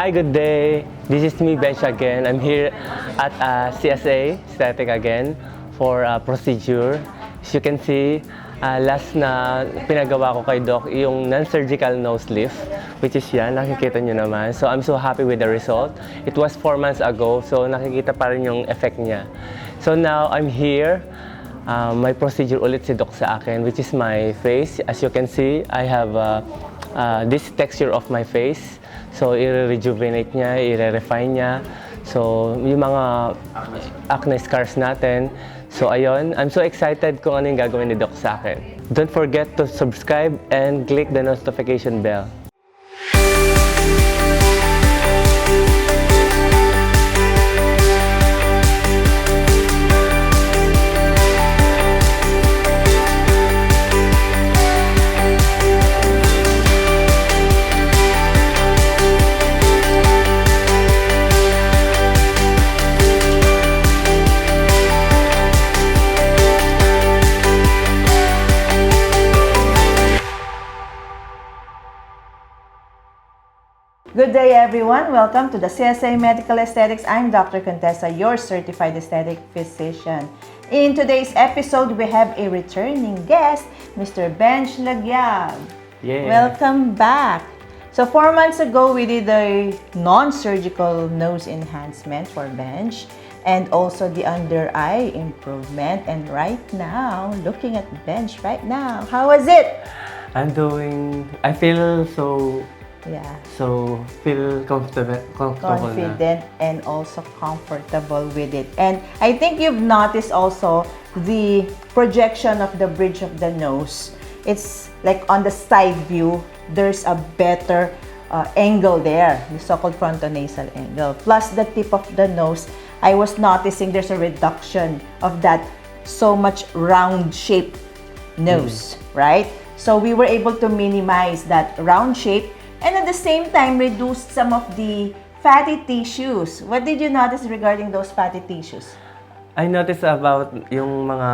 Hi, good day. This is me, Bench again. I'm here at CSA Aesthetic again for a procedure. As you can see, last na pinagawa ko kay Doc yung non-surgical nose lift, which is yan, nakikita nyo naman. So I'm so happy with the result. It was 4 months ago, so nakikita pa rin yung effect niya. So now I'm here. May procedure ulit si Doc sa akin, which is my face. As you can see, I have this texture of my face. So, i-rejuvenate niya, i-refine niya. So, yung mga acne scars natin. So, ayun. I'm so excited kung ano yung gagawin ni Doc sa akin. Don't forget to subscribe and click the notification bell. Good day, everyone. Welcome to the CSA Medical Aesthetics. I'm Dr. Contessa, your certified aesthetic physician. In today's episode, we have a returning guest, Mr. Bench Lagyab. Yeah. Welcome back. So 4 months ago, we did a non-surgical nose enhancement for Bench and also the under eye improvement. And right now, looking at Bench right now, how was it? I feel feel comfortable Confident na. and also comfortable with it. And I think you've noticed also the projection of the bridge of the nose. It's like on the side view, there's a better angle there, the so-called frontonasal angle. Plus the tip of the nose, I was noticing there's a reduction of that so much round shape nose, right? So we were able to minimize that round shape and at the same time reduce some of the fatty tissues. What did you notice regarding those fatty tissues? I noticed about yung mga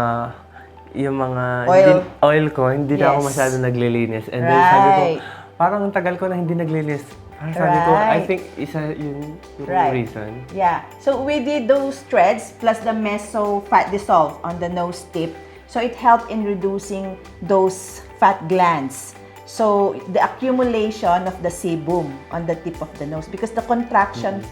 Oil. ko, hindi na ako masyado naglilinis. And then sabi ko, parang tagal ko na hindi naglilinis. Sabi ko, I think isa yung reason. Yeah. So we did those threads plus the meso fat dissolve on the nose tip. So it helped in reducing those fat glands. So the accumulation of the sebum on the tip of the nose, because the contraction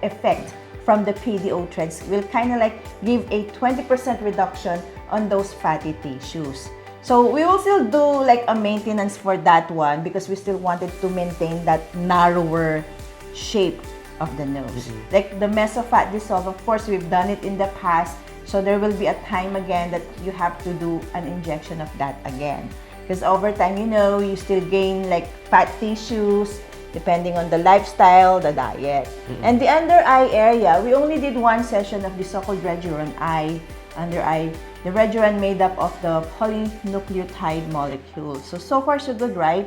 effect from the PDO threads will kind of like give a 20% reduction on those fatty tissues. So we will still do like a maintenance for that one because we still wanted to maintain that narrower shape of the nose. Like the mesofat dissolve, of course, we've done it in the past. So there will be a time again that you have to do an injection of that again. Because over time, you know, you still gain like fat tissues depending on the lifestyle, the diet. And the under eye area, we only did one session of the so-called Reduran eye, under eye. The Reduran made up of the polynucleotide molecule. So far so good, right?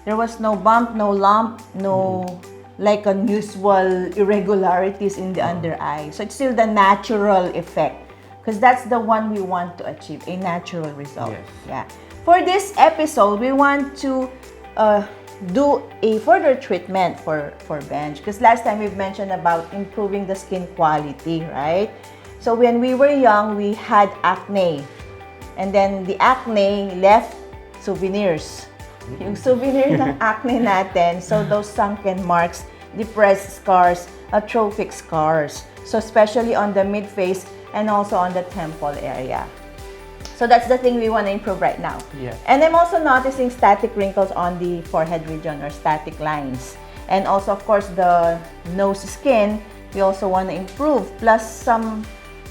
There was no bump, no lump, no like unusual irregularities in the under eye. So it's still the natural effect. Because that's the one we want to achieve, a natural result. Yes. Yeah. For this episode, we want to do a further treatment for Bench. Because last time we've mentioned about improving the skin quality, right? So when we were young, we had acne. And then the acne left souvenirs. Yung souvenir ng acne natin, so those sunken marks, depressed scars, atrophic scars. So especially on the mid-face and also on the temple area. So that's the thing we want to improve right now. Yeah. And I'm also noticing static wrinkles on the forehead region or static lines. And also, of course, the nose skin, we also want to improve. Plus some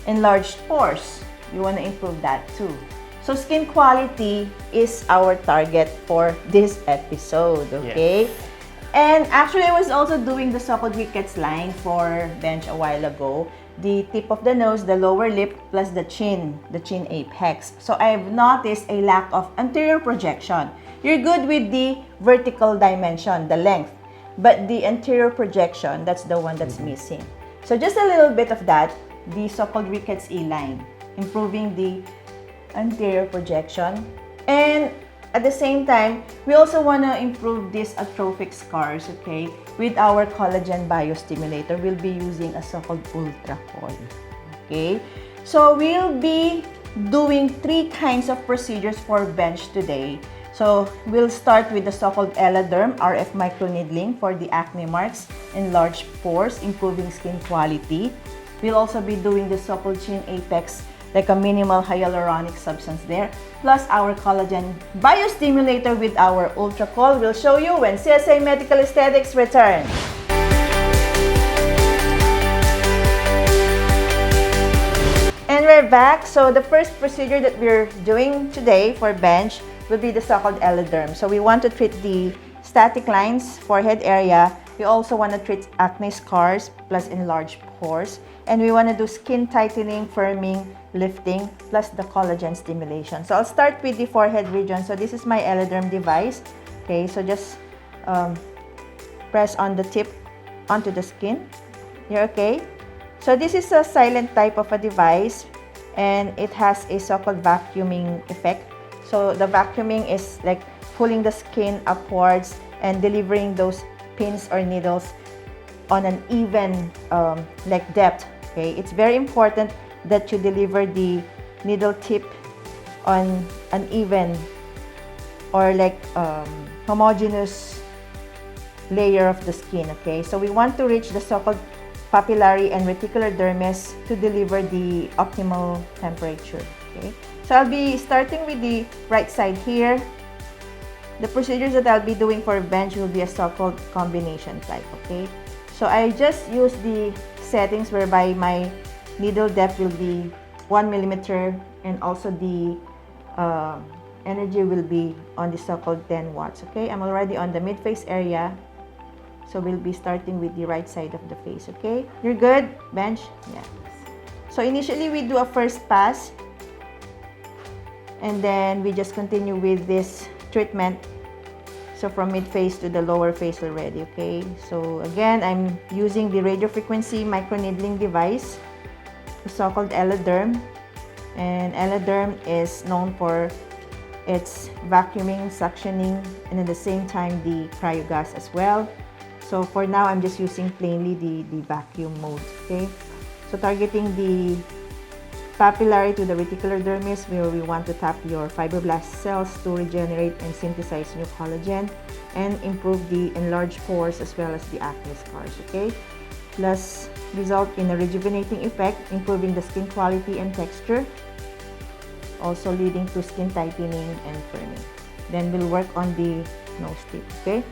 enlarged pores. We want to improve that too. So skin quality is our target for this episode, okay? Yes. And actually, I was also doing the so-called Wickets line for Bench a while ago. The tip of the nose, the lower lip, plus the chin apex. So I've noticed a lack of anterior projection. You're good with the vertical dimension, the length, but the anterior projection, that's the one that's missing. So just a little bit of that, the so-called Ricketts E line, improving the anterior projection. And at the same time, we also want to improve these atrophic scars, okay? With our collagen biostimulator, we'll be using a so-called UltraCol, okay? So we'll be doing 3 kinds of procedures for bench today. So we'll start with the so-called ELADERM RF microneedling for the acne marks, enlarged pores, improving skin quality. We'll also be doing the so-called chin apex, like a minimal hyaluronic substance there, plus our collagen biostimulator with our UltraCol. We'll show you when CSA Medical Aesthetics return. And we're back. So the first procedure that we're doing today for bench will be the so-called ELADERM. So we want to treat the static lines, forehead area. We also want to treat acne scars plus enlarged pores. And we want to do skin tightening, firming, lifting, plus the collagen stimulation. So I'll start with the forehead region. So this is my ELADERM device. Okay, so just press on the tip onto the skin. You're okay? So this is a silent type of a device, and it has a so-called vacuuming effect. So the vacuuming is like pulling the skin upwards and delivering those pins or needles on an even like depth. Okay, it's very important that you deliver the needle tip on an even or like homogeneous layer of the skin. Okay, so we want to reach the so-called papillary and reticular dermis to deliver the optimal temperature. Okay, so I'll be starting with the right side here. The procedures that I'll be doing for bench will be a so-called combination type. Okay, so I just use the settings whereby my needle depth will be 1 millimeter, and also the energy will be on the so-called 10 watts. Okay, I'm already on the mid-face area. So we'll be starting with the right side of the face, okay? You're good, bench? Yes. So initially, we do a first pass. And then we just continue with this treatment. So from mid-face to the lower face already, okay? So again, I'm using the radiofrequency microneedling device, the so-called ELADERM. And ELADERM is known for its vacuuming, suctioning, and at the same time, the cryogas as well. So for now, I'm just using plainly the vacuum mode, okay? So targeting the papillary to the reticular dermis, where we want to tap your fibroblast cells to regenerate and synthesize new collagen and improve the enlarged pores as well as the acne scars, okay? Plus result in a rejuvenating effect, improving the skin quality and texture, also leading to skin tightening and firming. Then we'll work on the nose tip, okay?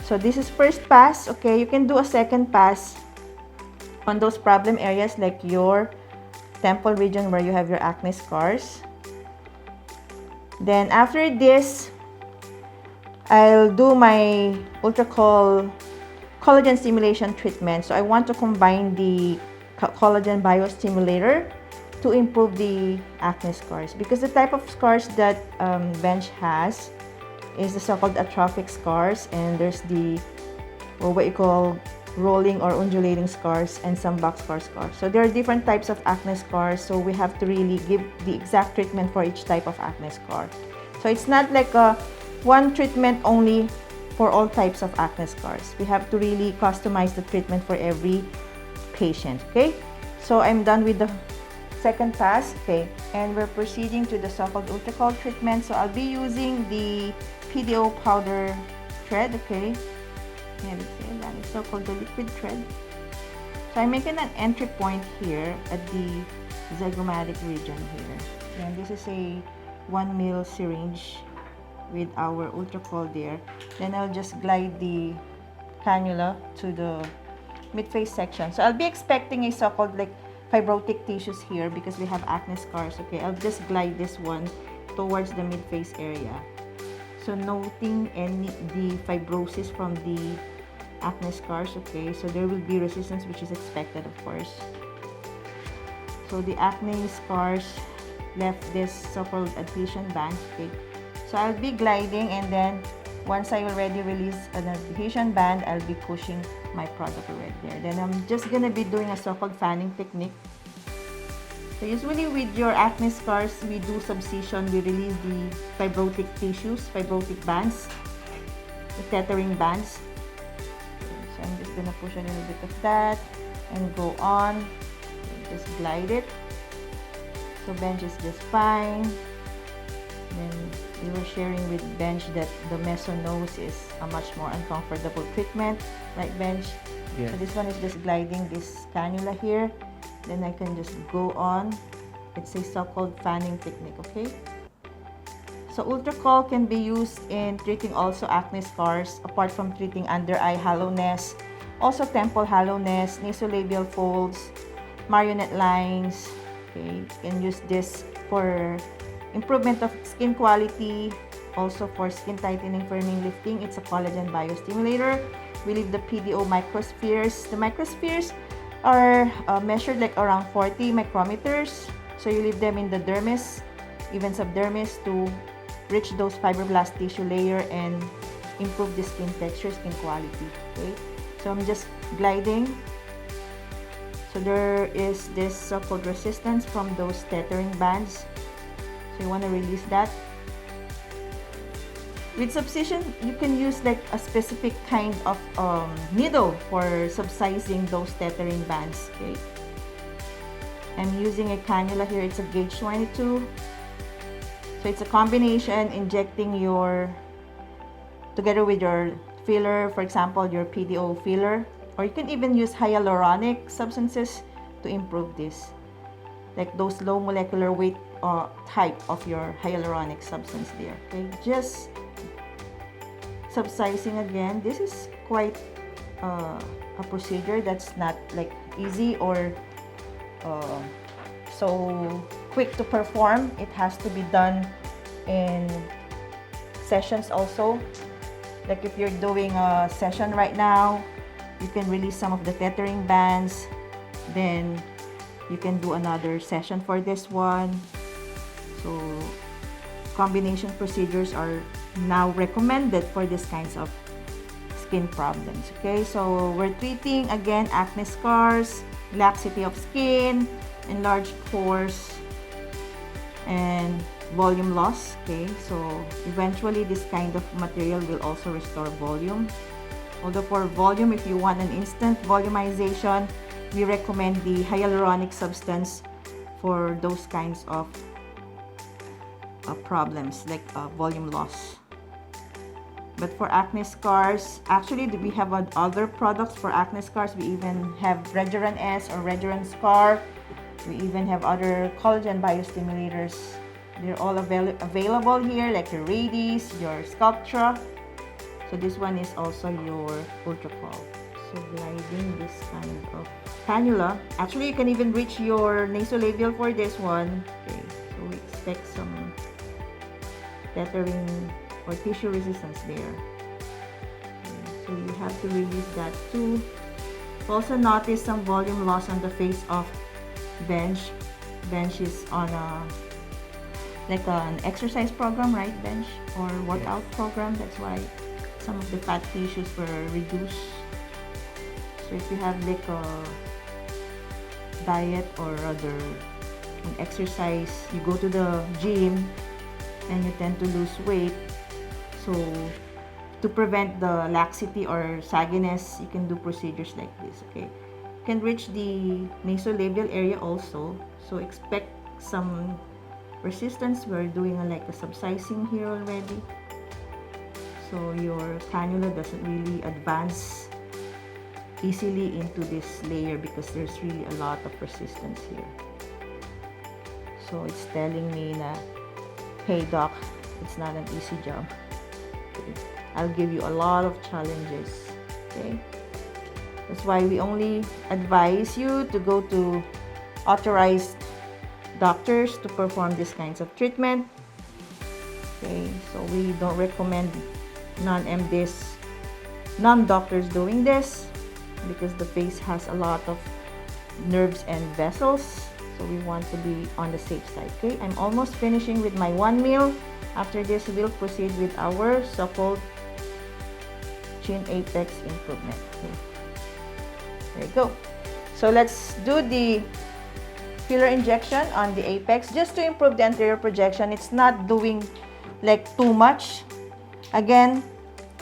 So this is first pass, okay? You can do a second pass on those problem areas like your temple region where you have your acne scars. Then after this, I'll do my UltraCol collagen stimulation treatment. So I want to combine the collagen biostimulator to improve the acne scars, because the type of scars that bench has is the so-called atrophic scars, and there's the what you call rolling or undulating scars and some boxcar scars. So there are different types of acne scars, so we have to really give the exact treatment for each type of acne scar. So it's not like a one treatment only for all types of acne scars. We have to really customize the treatment for every patient, okay? So I'm done with the second pass, okay? And we're proceeding to the so-called UltraCol treatment. So I'll be using the PDO powder thread, okay? Yeah, that is so-called the liquid thread. So I'm making an entry point here at the zygomatic region here. And this is a 1 ml syringe with our UltraCol there. Then I'll just glide the cannula to the mid-face section. So I'll be expecting a so-called like fibrotic tissues here because we have acne scars, okay? I'll just glide this one towards the mid-face area. So noting the fibrosis from the acne scars, okay? So there will be resistance, which is expected, of course. So the acne scars left this so-called adhesion band, okay? So I'll be gliding, and then once I already release an adhesion band, I'll be pushing my product right there. Then I'm just gonna be doing a so-called fanning technique. So usually with your acne scars, we do subcision. We release the fibrotic tissues, fibrotic bands, the tethering bands. So I'm just gonna push a little bit of that and go on. Just glide it. So bench is just fine. Then we were sharing with bench that the meso nose is a much more uncomfortable treatment, right, bench? Yes. So this one is just gliding this cannula here. Then I can just go on. It's a so-called fanning technique, okay? So UltraCol can be used in treating also acne scars, apart from treating under eye hollowness, also temple hollowness, nasolabial folds, marionette lines. Okay, you can use this for improvement of skin quality, also for skin tightening, firming, lifting. It's a collagen biostimulator. We leave the PDO microspheres. The microspheres are measured like around 40 micrometers. So you leave them in the dermis, even subdermis, to reach those fibroblast tissue layer and improve the skin texture, skin quality. Okay, so I'm just gliding. So there is this so-called resistance from those tethering bands. So you want to release that. With subcision, you can use like a specific kind of needle for subcising those tethering bands. Okay, I'm using a cannula here. It's a gauge 22. So it's a combination injecting together with your filler, for example, your PDO filler, or you can even use hyaluronic substances to improve this, like those low molecular weight type of your hyaluronic substance there. Okay, just subcising again. This is quite a procedure that's not like easy or so quick to perform. It has to be done in sessions also. Like if you're doing a session right now, you can release some of the tethering bands, then you can do another session for this one. So combination procedures are now recommended for these kinds of skin problems. Okay, so we're treating again acne scars, laxity of skin, enlarged pores, and volume loss. Okay, so eventually this kind of material will also restore volume. Although for volume, if you want an instant volumization, we recommend the hyaluronic substance for those kinds of problems like volume loss. But for acne scars, actually we have other products for acne scars. We even have Regeron S or Regeron Scar. We even have other collagen biostimulators. They're all available here, like your Radis, your Sculptra. So this one is also your UltraCol. So gliding this kind of cannula. Actually, you can even reach your nasolabial for this one. Okay, so we expect some tethering or tissue resistance there. Okay, so you have to release that too. Also notice some volume loss on the face of bench. Bench is on like an exercise program, right, bench, or workout program. That's why some of the fat tissues were reduced. So if you have like a diet or rather an exercise, you go to the gym and you tend to lose weight. So to prevent the laxity or sagginess, you can do procedures like this. Okay, you can reach the nasolabial area also. So expect some resistance. We're doing like a subcising here already. So your cannula doesn't really advance easily into this layer because there's really a lot of resistance here. So it's telling me that, hey doc, it's not an easy job. Okay. I'll give you a lot of challenges. Okay, that's why we only advise you to go to authorized doctors to perform these kinds of treatment. Okay, so we don't recommend non-MDs, non-doctors doing this because the face has a lot of nerves and vessels. So we want to be on the safe side. Okay, I'm almost finishing with my 1 meal. After this, we'll proceed with our so-called chin apex improvement. Okay. There you go. So let's do the filler injection on the apex just to improve the anterior projection. It's not doing like too much. Again,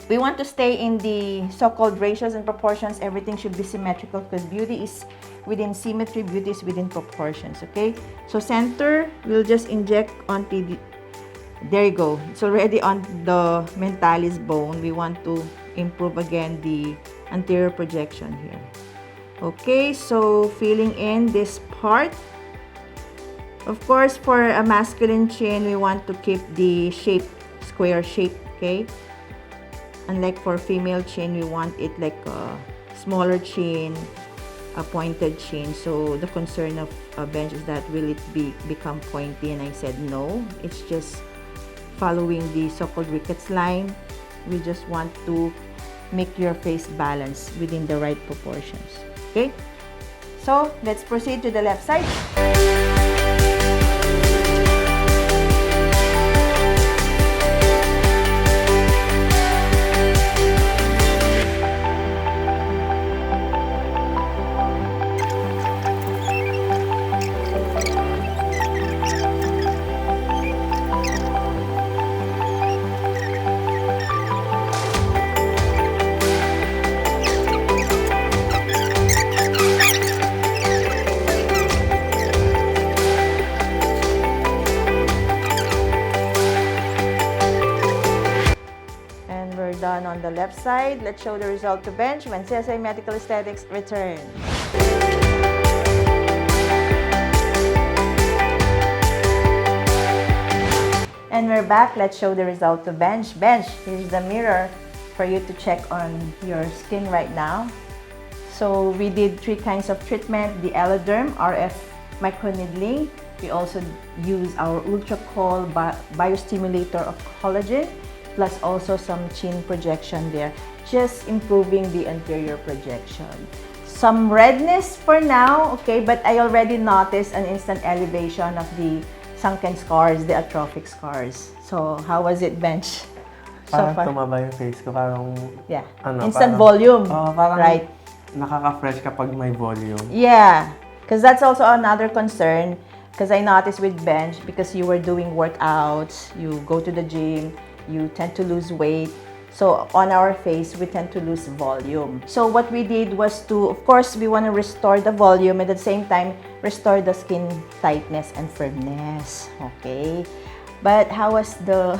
we want to stay in the so-called ratios and proportions. Everything should be symmetrical because beauty is within symmetry, beauty is within proportions, okay? So center, we'll just inject onto the, there you go. It's already on the mentalis bone. We want to improve again the anterior projection here. Okay, so filling in this part. Of course, for a masculine chin, we want to keep the shape, square shape, okay? Unlike for female chin, we want it like a smaller chin, a pointed chin. So the concern of a bench is that will it become pointy? And I said no. It's just following the so-called rickets line. We just want to make your face balance within the right proportions. Okay? So let's proceed to the left side. Done on the left side. Let's show the result to bench when CSA Medical Aesthetics return. And we're back. Let's show the result to bench. Bench, here's the mirror for you to check on your skin right now. So we did 3 kinds of treatment. The Eloderm, RF Microneedling. We also use our UltraCol biostimulator of collagen, plus also some chin projection there, just improving the anterior projection. Some redness for now, okay, but I already noticed an instant elevation of the sunken scars, the atrophic scars. So, how was it, bench? Parang tumaba yung face ko, parang... Yeah, ano, instant parang, volume, parang right? Nakaka-fresh kapag may volume. Yeah, because that's also another concern. Because I noticed with bench, because you were doing workouts, you go to the gym, you tend to lose weight. So on our face, we tend to lose volume. So what we did was to, of course, we want to restore the volume, and at the same time, restore the skin tightness and firmness. Okay? But how was the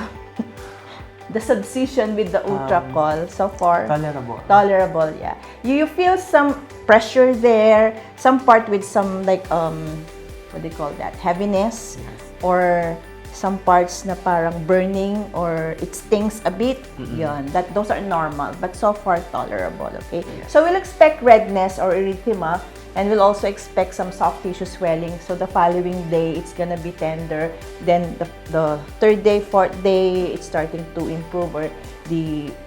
the subcision with the UltraCol so far? Tolerable. Tolerable, yeah. You feel some pressure there, some part with some like, what do you call that? Heaviness? Yes. Or some parts na parang burning or it stings a bit. Yun. Those are normal, but so far tolerable, okay? Yes. So we'll expect redness or erythema, and we'll also expect some soft tissue swelling. So the following day, it's gonna be tender. Then the 3rd day, 4th day, it's starting to improve, or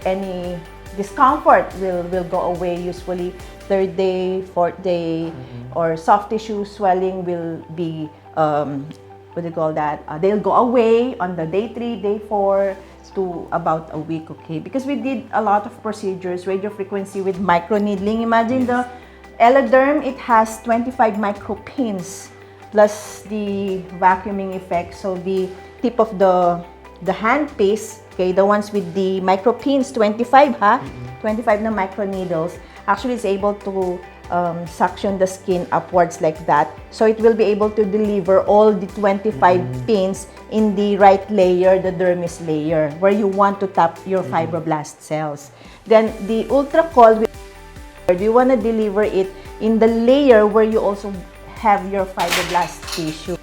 any discomfort will go away. Usually 3rd day, 4th day, or soft tissue swelling will be what do you call that? They'll go away on the day 3, day 4 to about a week, okay? Because we did a lot of procedures, radiofrequency with microneedling. Imagine the Eloderm, it has 25 micropins plus the vacuuming effect. So the tip of the handpiece, okay, the ones with the micropins, 25, 25 na microneedles, actually is able to suction the skin upwards like that. So it will be able to deliver all the 25 pins in the right layer, the dermis layer, where you want to tap your fibroblast cells. Then the UltraCol, we want to deliver it in the layer where you also have your fibroblast tissue.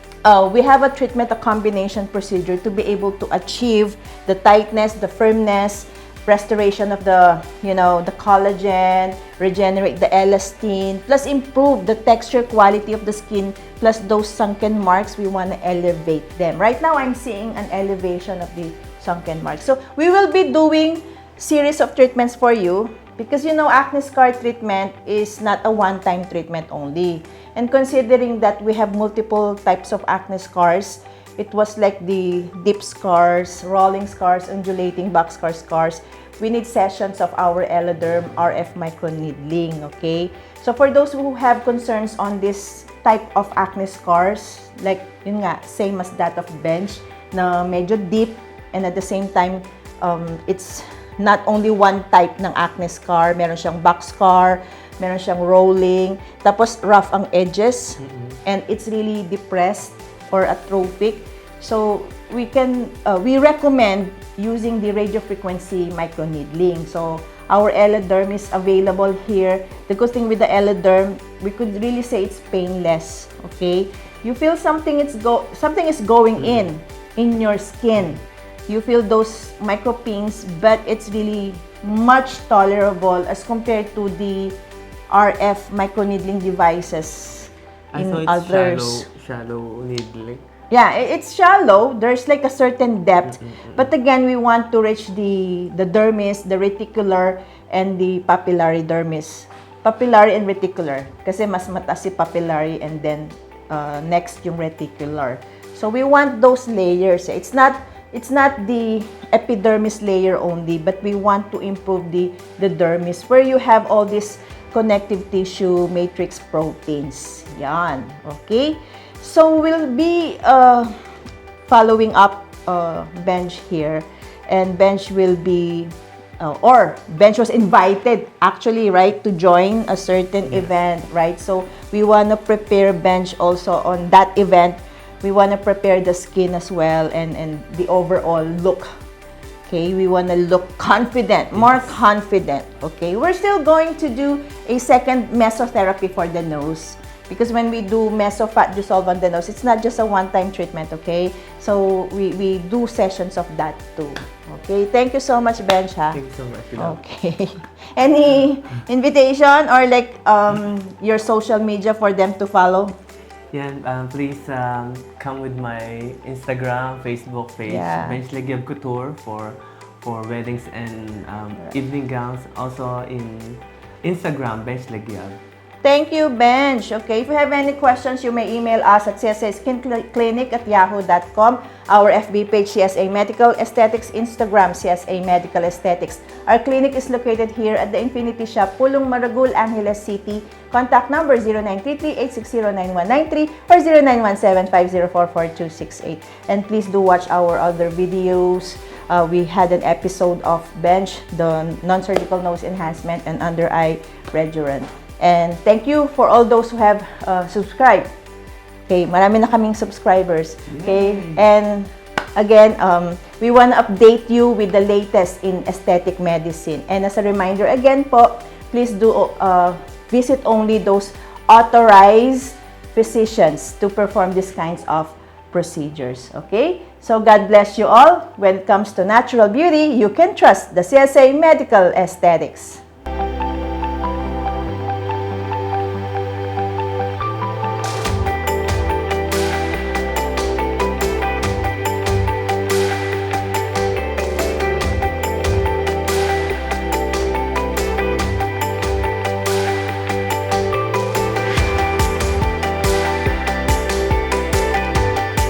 We have a treatment, a combination procedure to be able to achieve the tightness, the firmness, restoration of the, the collagen, regenerate the elastin, plus improve the texture quality of the skin, plus those sunken marks, we want to elevate them. Right now, I'm seeing an elevation of the sunken marks. So we will be doing series of treatments for you because, acne scar treatment is not a one-time treatment only. And considering that we have multiple types of acne scars, it was like the deep scars, rolling scars, undulating back scars, we need sessions of our Eloderm RF microneedling, okay? So for those who have concerns on this type of acne scars, like yun nga, same as that of bench, na medyo deep, and at the same time, it's not only one type ng acne scar, meron siyang back scar, meron siyang rolling, tapos rough ang edges, and it's really depressed or atrophic. So we recommend using the radiofrequency microneedling. So our Eloderm is available here. The good thing with the Eloderm, we could really say it's painless. Okay, you feel something is going in your skin. You feel those micro pings, but it's really much tolerable as compared to the RF microneedling devices in others. Shallow needling. Yeah, it's shallow. There's like a certain depth. But again, we want to reach the dermis, the reticular, and the papillary dermis. Papillary and reticular. Kasi mas mataas si papillary and then next yung reticular. So we want those layers. It's not the epidermis layer only, but we want to improve the dermis where you have all these connective tissue matrix proteins. Yan. Okay? So we'll be following up Bench here, and Bench will be, or Bench was invited actually, right, to join a certain event, right? So we want to prepare Bench also on that event. We want to prepare the skin as well and the overall look. Okay, we want to look confident, more confident. Okay, we're still going to do a second mesotherapy for the nose. Because when we do meso fat dissolve on the nose, it's not just a one-time treatment, okay? So we do sessions of that too. Okay, thank you so much, Bench. Thank you so much. Okay. Any invitation or like your social media for them to follow? Yeah, please come with my Instagram, Facebook page, Bench Legiab Couture for weddings and evening gowns. Also in Instagram, Bench Legiab. Thank you, Bench. Okay, if you have any questions, you may email us at csaskinclinic@yahoo.com, our FB page, CSA Medical Aesthetics, Instagram, CSA Medical Aesthetics. Our clinic is located here at the Infinity Shop, Pulong Maragul, Angeles City. Contact number 0933-860-9193 or 0917-504-4268. And please do watch our other videos. We had an episode of Bench, the non-surgical nose enhancement and under-eye redurant. And thank you for all those who have subscribed. Okay, marami na kaming subscribers. Okay, and again, we want to update you with the latest in aesthetic medicine. And as a reminder, again po, please do visit only those authorized physicians to perform these kinds of procedures. Okay, so God bless you all. When it comes to natural beauty, you can trust the CSA Medical Aesthetics.